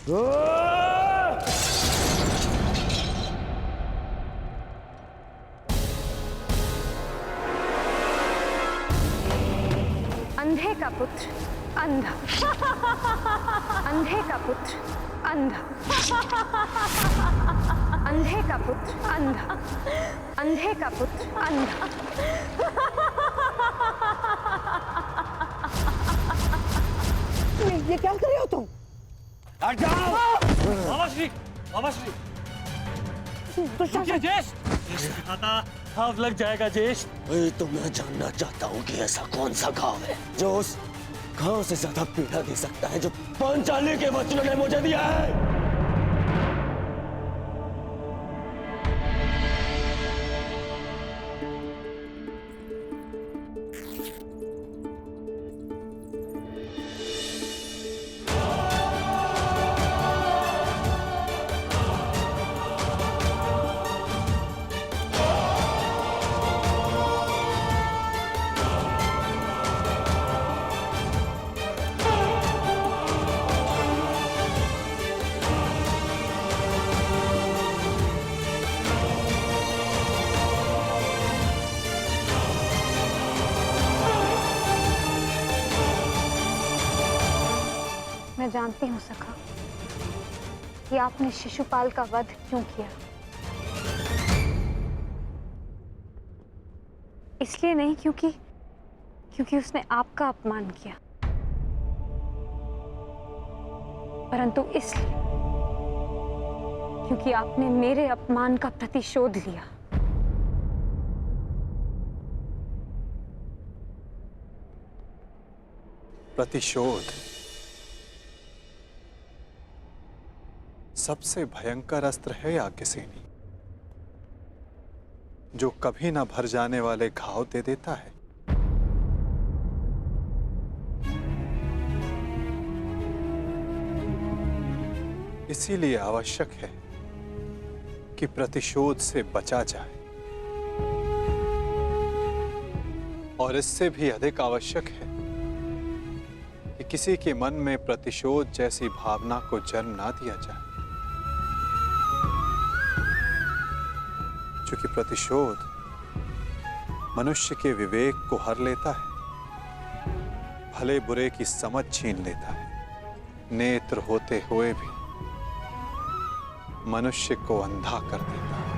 अंधे का पुत्र अंधा, अंधे का पुत्र अंधा, अंधे का पुत्र अंधा, अंधे का पुत्र अंधा। ये क्या कर रहे हो तुम? हट जाओ! बाबा श्री, बाबा श्री। रुकिए ज्येष्ठ। घाव लग जाएगा ज्येष्ठ। वही तो मैं जानना चाहता हूँ कि ऐसा कौन सा घाव है जो उस घाव से ज्यादा पीड़ा दे सकता है जो पांचाली के वचनों ने मुझे दिया है। मैं जानती हूँ सखा कि आपने शिशुपाल का वध क्यों किया। इसलिए नहीं क्योंकि उसने आपका अपमान किया, परंतु इसलिए क्योंकि आपने मेरे अपमान का प्रतिशोध लिया। प्रतिशोध सबसे भयंकर अस्त्र है याज्ञसेनी, जो कभी ना भर जाने वाले घाव दे देता है। इसीलिए आवश्यक है कि प्रतिशोध से बचा जाए, और इससे भी अधिक आवश्यक है कि किसी के मन में प्रतिशोध जैसी भावना को जन्म ना दिया जाए, क्योंकि प्रतिशोध मनुष्य के विवेक को हर लेता है, भले बुरे की समझ छीन लेता है, नेत्र होते हुए भी मनुष्य को अंधा कर देता है।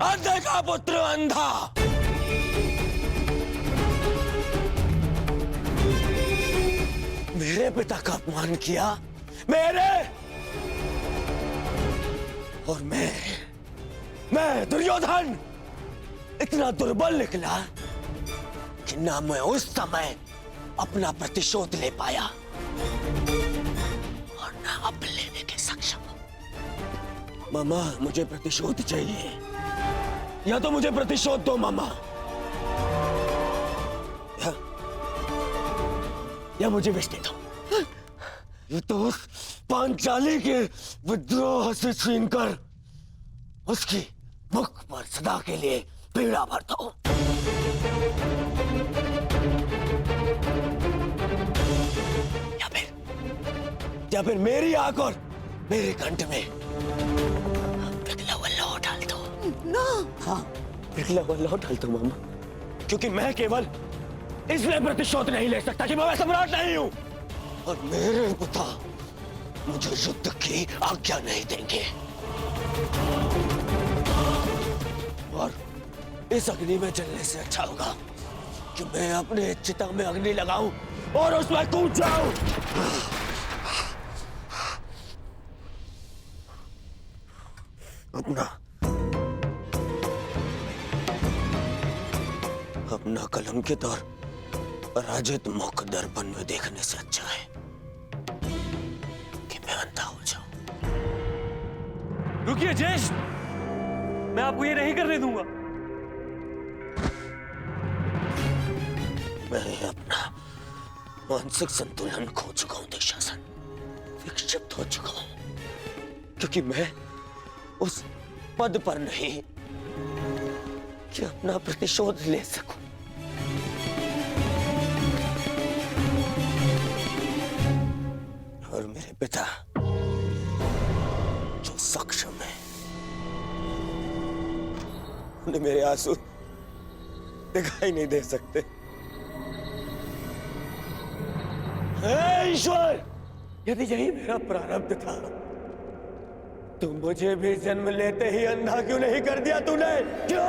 अंधे का पुत्र अंधा, मेरे पिता का अपमान किया, मेरे, और मैं दुर्योधन इतना दुर्बल निकला कि ना मैं उस समय अपना प्रतिशोध ले पाया और ना अब लेने के सक्षम हूं। मामा, मुझे प्रतिशोध चाहिए, या तो मुझे प्रतिशोध दो मामा, या मुझे बेच दे दो। ये तो उस पांचाली के विद्रोह से छीनकर उसकी मुख पर सदा के लिए पीड़ा भरता हूं। या फिर मेरी आंख और मेरे कंठ में पिघला हुआ लौह डाल दो ना। हाँ, पिघला हुआ लौह डाल दो मामा, क्योंकि मैं केवल इसलिए प्रतिशोध नहीं ले सकता कि मैं सम्राट नहीं हूं, और मेरे पिता मुझे युद्ध की आज्ञा नहीं देंगे। और इस अग्नि में जलने से अच्छा होगा कि मैं अपने चिता में अग्नि लगाऊं और उसमें कूद जाऊं। अपना कलंकित और पराजित मुख दर्पण में देखने से अच्छा है कि मैं अंधा हो जाऊं। रुकिए ज्येष्ठ, मैं आपको ये नहीं करने दूंगा। मैं अपना मानसिक संतुलन खो चुका हूं दुशासन, विक्षिप्त हो चुका हूं, क्योंकि मैं उस पद पर नहीं कि अपना प्रतिशोध ले सकूं। और मेरे पिता सक्षम है। उन्हें मेरे आंसू दिखाई नहीं दे सकते। हे ईश्वर, यदि यही मेरा प्रारब्ध था तो मुझे भी जन्म लेते ही अंधा क्यों नहीं कर दिया तूने? क्यों?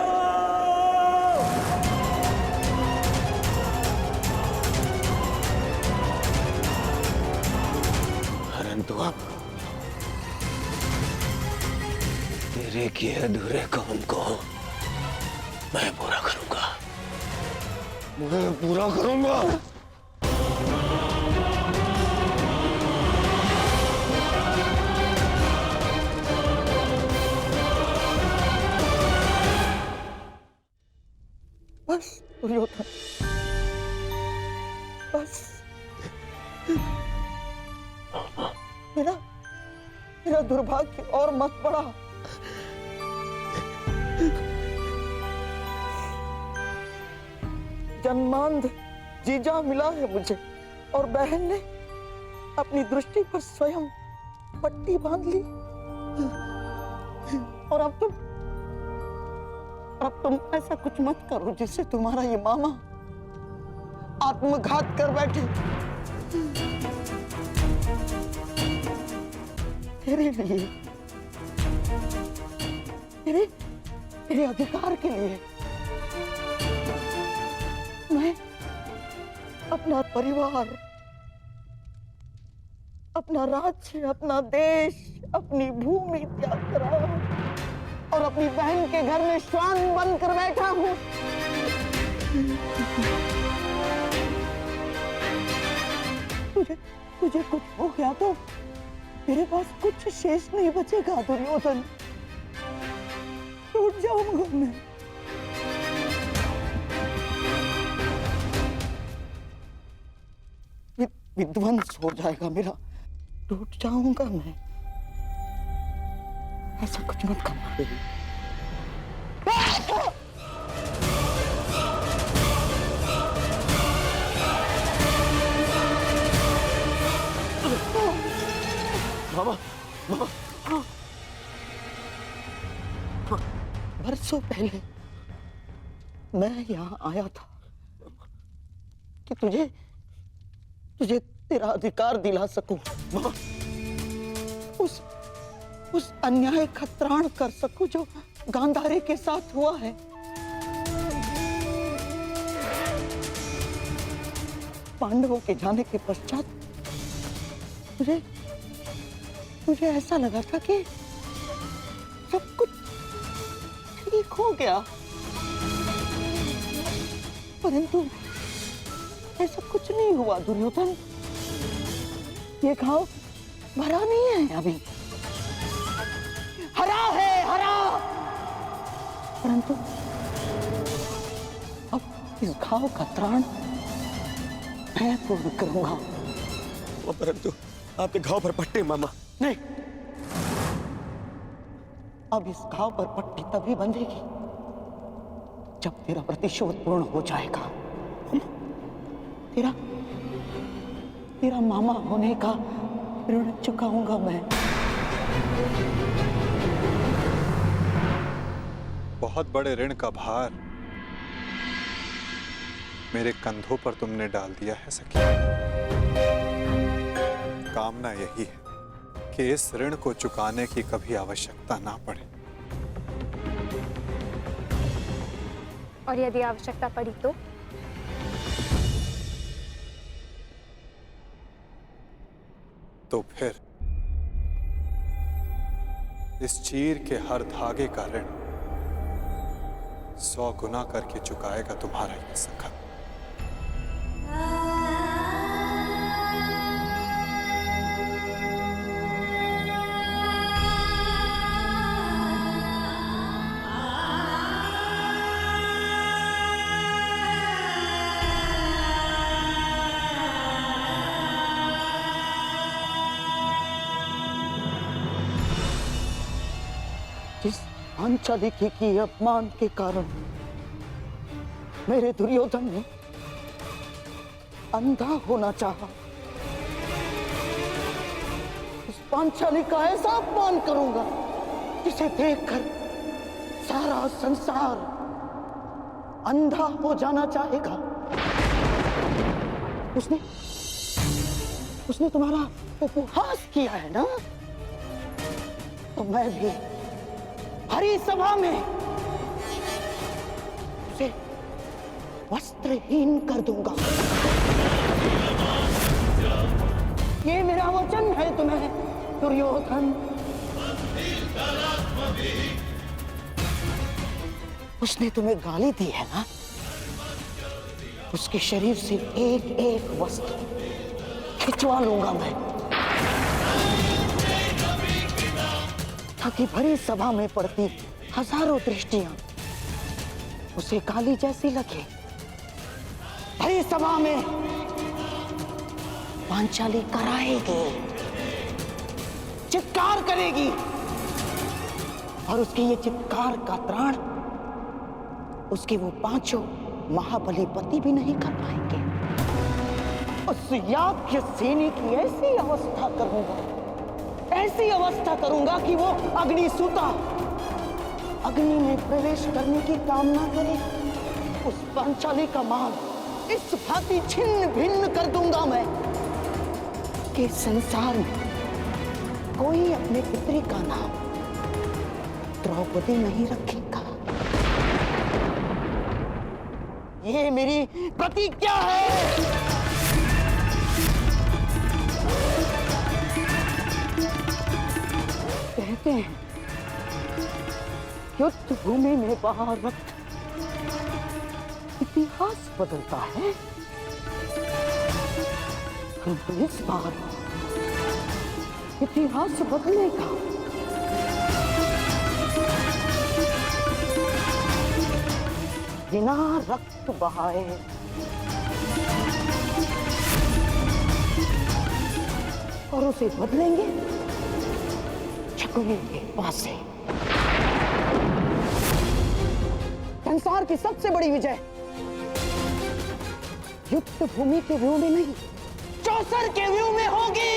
परंतु अब तेरे किए अधूरे काम को मैं पूरा करूंगा। मैं पूरा करूंगा। बस दुर्योधन, बस। मेरा दुर्भाग्य और मत बढ़ा। जन्मांध जीजा मिला है मुझे, और बहन ने अपनी दृष्टि पर स्वयं पट्टी बांध ली। और अब तुम ऐसा कुछ मत करो जिससे तुम्हारा ये मामा आत्मघात कर बैठे। तेरे लिए, तेरे अधिकार के लिए मैं अपना परिवार, अपना राज्य, अपना देश, अपनी भूमि त्याग कर आया हूं और अपनी बहन के घर में श्वान बनकर बैठा हूं। तुझे कुछ हो गया तो मेरे पास कुछ शेष नहीं बचेगा दुर्योधन। टूट जाऊंगा मैं। विध्वंस हो जाएगा मेरा, टूट जाऊंगा मैं। ऐसा कुछ मत करना। मामा, मामा, बरसों पहले मैं यहाँ आया था कि तुझे तेरा अधिकार दिला सकूं, उस अन्याय का त्राण कर सकूं जो गांधारी के साथ हुआ है। पांडवों के जाने के पश्चात मुझे ऐसा लगा था कि सब कुछ ठीक हो गया, परंतु ऐसा कुछ नहीं हुआ दुर्योधन। ये घाव भरा नहीं है अभी, हरा है, हरा। परंतु अब इस घाव का त्राण मैं पूर्ण करूंगा। परंतु आपके घाव पर पट्टी मामा। नहीं, अब इस घाव पर पट्टी तभी बंधेगी जब तेरा प्रतिशोध पूर्ण हो जाएगा। तेरा मामा होने का ऋण चुकाऊंगा मैं। बहुत बड़े ऋण का भार मेरे कंधों पर तुमने डाल दिया है सखी। कामना यही है कि इस ऋण को चुकाने की कभी आवश्यकता ना पड़े। और यदि आवश्यकता पड़ी तो फिर इस चीर के हर धागे का ऋण 100 गुना करके चुकाएगा तुम्हारा ये सखा। जिस पांचालिकी की अपमान के कारण मेरे दुर्योधन ने अंधा होना चाहा, उस पांचाली का ऐसा अपमान करूंगा जिसे देखकर सारा संसार अंधा हो जाना चाहेगा। उसने तुम्हारा उपहास किया है ना, तो मैं भी हरी सभा में उसे वस्त्रहीन कर दूंगा। ये मेरा वचन है तुम्हें दुर्योधन। उसने तुम्हें गाली दी है ना, उसके शरीर से एक एक वस्त्र खिंचवा लूंगा मैं, ताकि भरी सभा में पड़ती हजारों दृष्टियां उसे गाली जैसी लगे। भरी सभा में पांचाली कराएगी, चित्कार करेगी, और उसके ये चित्कार का त्राण उसके वो पांचों महाबली पति भी नहीं कर पाएंगे। उस याज्ञ सेनी की ऐसी अवस्था करूंगा कि वो अग्निसूता अग्नि में प्रवेश करने की कामना करे। उस पांचाली का मान इस भांति छिन्न भिन्न कर दूंगा मैं कि संसार में कोई अपने पुत्री का नाम द्रौपदी नहीं रखेगा। ये मेरी प्रतिज्ञा है। कहते हैं युद्ध भूमि में बहा रक्त इतिहास बदलता है, किंतु इस बार इतिहास बदलेगा। बिना रक्त बहाए और उसे बदलेंगे शकुनी के पासे। संसार की सबसे बड़ी विजय युद्ध भूमि के व्यू में नहीं, चौसर के व्यू में होगी।